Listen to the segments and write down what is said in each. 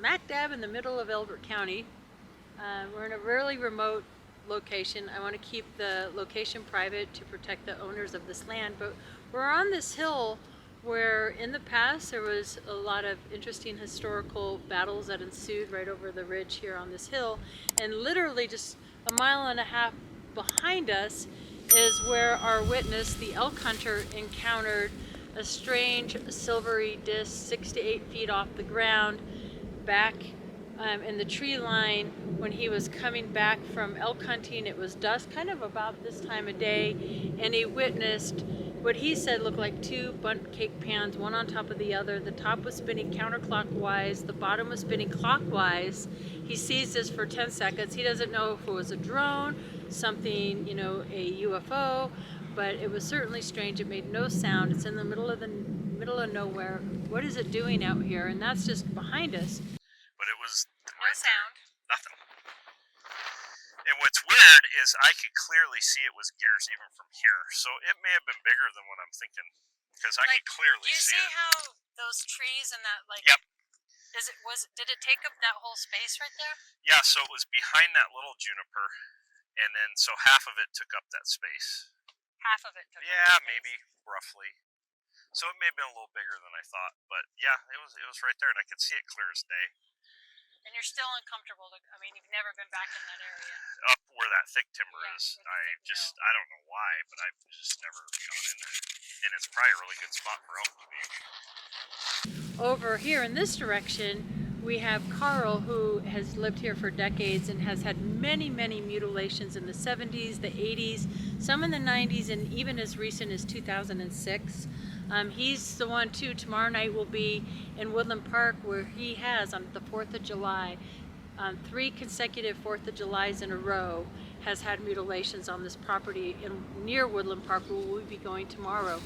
smack dab in the middle of Elbert County. We're in a really remote location. I want to keep the location private to protect the owners of this land, but we're on this hill where in the past there was a lot of interesting historical battles that ensued right over the ridge here on this hill, and literally just a mile and a half behind us is where our witness, the elk hunter, encountered a strange silvery disc 6 to 8 feet off the ground back in the tree line when he was coming back from elk hunting. It was dusk, kind of about this time of day, and he witnessed what he said looked like two bundt cake pans, one on top of the other. The top was spinning counterclockwise, the bottom was spinning clockwise. He sees this for 10 seconds. He doesn't know if it was a drone, something, you know, a UFO, but it was certainly strange. It made no sound. It's in the middle of nowhere. What is it doing out here? And that's just behind us. But it was No sound. nothing. And what's weird is I could clearly see it was gears even from here. So it may have been bigger than what I'm thinking, because I could clearly see it. Do you see how those trees and that, like, Yep. Did it take up that whole space right there? Yeah, so it was behind that little juniper, and then so half of it took up that space. Half of it took up Yeah, that space. maybe roughly. So it may have been a little bigger than I thought, but yeah, it was right there, and I could see it clear as day. And you're still uncomfortable. I mean, you've never been back in that area. Up where that thick timber Yeah, is, with the thick I don't know why, but I've just never gone in there. And it's probably a really good spot for elk to be. Over here in this direction, we have Carl, who has lived here for decades and has had many, many mutilations in the 70s, the 80s, some in the 90s, and even as recent as 2006. He's the one too. Tomorrow night will be in Woodland Park, where he has, on the 4th of July, 3 consecutive 4th of Julys in a row, has had mutilations on this property near Woodland Park, where we'll be going tomorrow.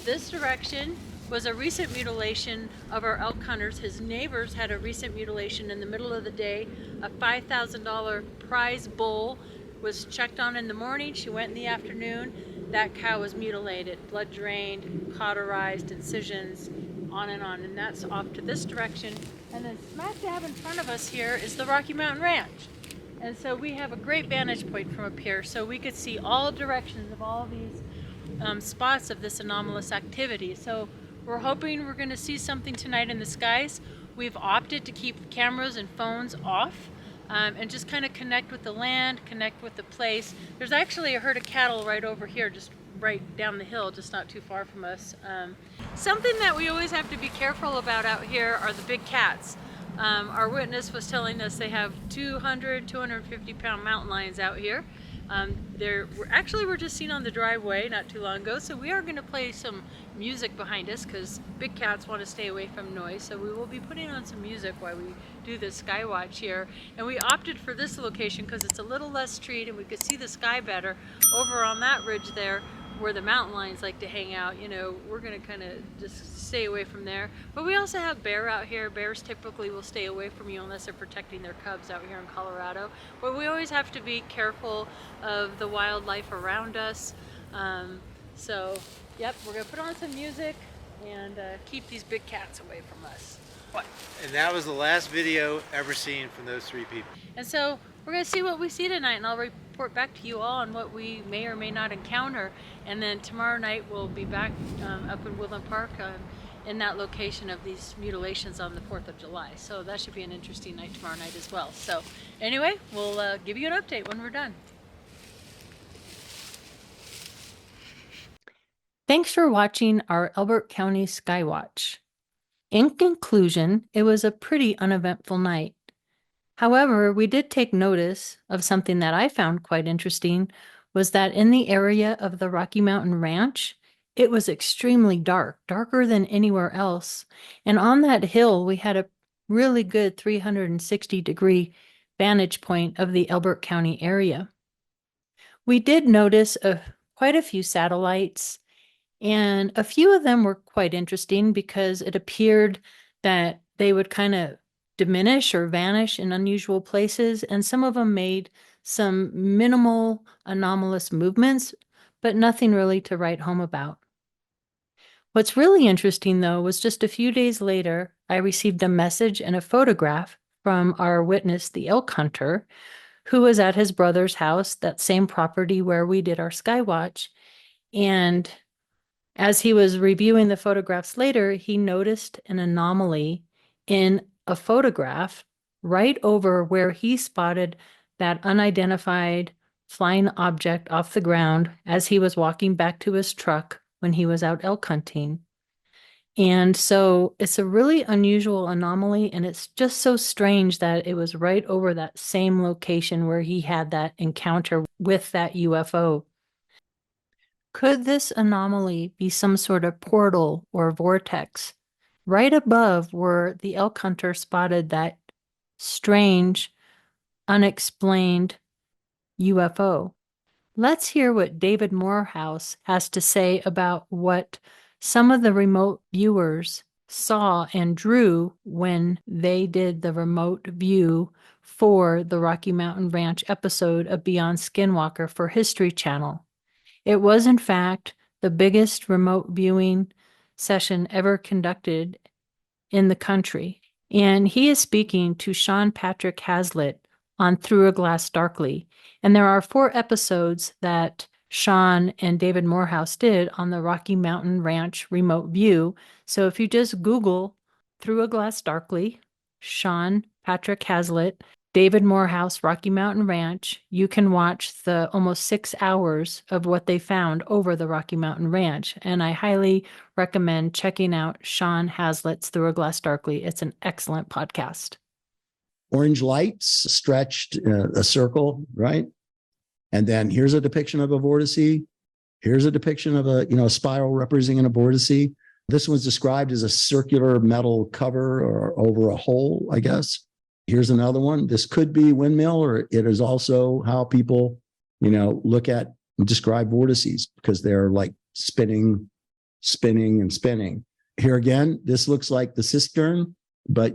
This direction was a recent mutilation of our elk hunters. His neighbors had a recent mutilation in the middle of the day. A $5,000 prize bull was checked on in the morning. She went in the afternoon. That cow was mutilated, blood drained, cauterized, incisions, on, and that's off to this direction. And then smack dab in front of us here is the Rocky Mountain Ranch. And so we have a great vantage point from up here, so we could see all directions of all these spots of this anomalous activity. So we're hoping we're going to see something tonight in the skies. We've opted to keep cameras and phones off and just kind of connect with the land, connect with the place. There's actually a herd of cattle right over here, just right down the hill, just not too far from us. Something that we always have to be careful about out here are the big cats. Our witness was telling us they have 250 pound mountain lions out here. We're just seen on the driveway not too long ago, so we are going to play some music behind us because big cats want to stay away from noise. So we will be putting on some music while we do the Skywatch here. And we opted for this location because it's a little less treed and we could see the sky better. Over on that ridge there, where the mountain lions like to hang out, you know, we're going to kind of just stay away from there. But we also have bear out here. Bears typically will stay away from you unless they're protecting their cubs out here in Colorado. But we always have to be careful of the wildlife around us. So, yep, we're going to put on some music and keep these big cats away from us. What? And that was the last video ever seen from those 3 people. And so we're going to see what we see tonight, and I'll report back to you all on what we may or may not encounter. And then tomorrow night we'll be back up in Woodland Park in that location of these mutilations on the 4th of July. So that should be an interesting night tomorrow night as well. So anyway, we'll give you an update when we're done. Thanks for watching our Elbert County Skywatch. In conclusion, it was a pretty uneventful night. However, we did take notice of something that I found quite interesting, was that in the area of the Rocky Mountain Ranch, it was extremely dark, darker than anywhere else. And on that hill, we had a really good 360-degree vantage point of the Elbert County area. We did notice quite a few satellites, and a few of them were quite interesting because it appeared that they would kind of diminish or vanish in unusual places, and some of them made some minimal anomalous movements, but nothing really to write home about. What's really interesting, though, was just a few days later, I received a message and a photograph from our witness, the elk hunter, who was at his brother's house, that same property where we did our Skywatch. And as he was reviewing the photographs later, he noticed an anomaly in a photograph right over where he spotted that unidentified flying object off the ground as he was walking back to his truck when he was out elk hunting. And so it's a really unusual anomaly, and it's just so strange that it was right over that same location where he had that encounter with that UFO. Could this anomaly be some sort of portal or vortex right above where the elk hunter spotted that strange, unexplained UFO? Let's hear what David Morehouse has to say about what some of the remote viewers saw and drew when they did the remote view for the Rocky Mountain Ranch episode of Beyond Skinwalker for History Channel. It was, in fact, the biggest remote viewing session ever conducted in the country. And he is speaking to Sean Patrick Hazlitt on Through a Glass Darkly. And there are 4 episodes that Sean and David Morehouse did on the Rocky Mountain Ranch remote view. So if you just Google Through a Glass Darkly, Sean Patrick Hazlitt, David Morehouse, Rocky Mountain Ranch, you can watch the almost 6 hours of what they found over the Rocky Mountain Ranch. And I highly recommend checking out Sean Hazlitt's Through a Glass Darkly. It's an excellent podcast. Orange lights stretched a circle, right? And then here's a depiction of a vortice. Here's a depiction of a spiral representing a vortice. This one's described as a circular metal cover or over a hole, I guess. Here's another one. This could be windmill, or it is also how people, look at and describe vortices, because they're like spinning, and spinning. Here again, this looks like the cistern, but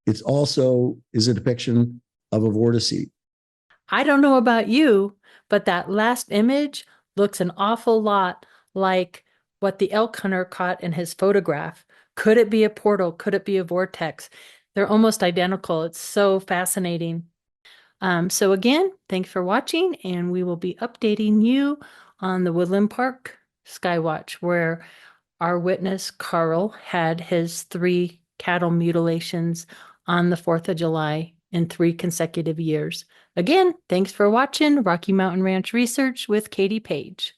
it's also is a depiction of a vortice. I don't know about you, but that last image looks an awful lot like what the elk hunter caught in his photograph. Could it be a portal? Could it be a vortex? They're almost identical. It's so fascinating. So again, thanks for watching, and we will be updating you on the Woodland Park Skywatch, where our witness, Carl, had his 3 cattle mutilations on the 4th of July in 3 consecutive years. Again, thanks for watching Rocky Mountain Ranch Research with Katie Paige.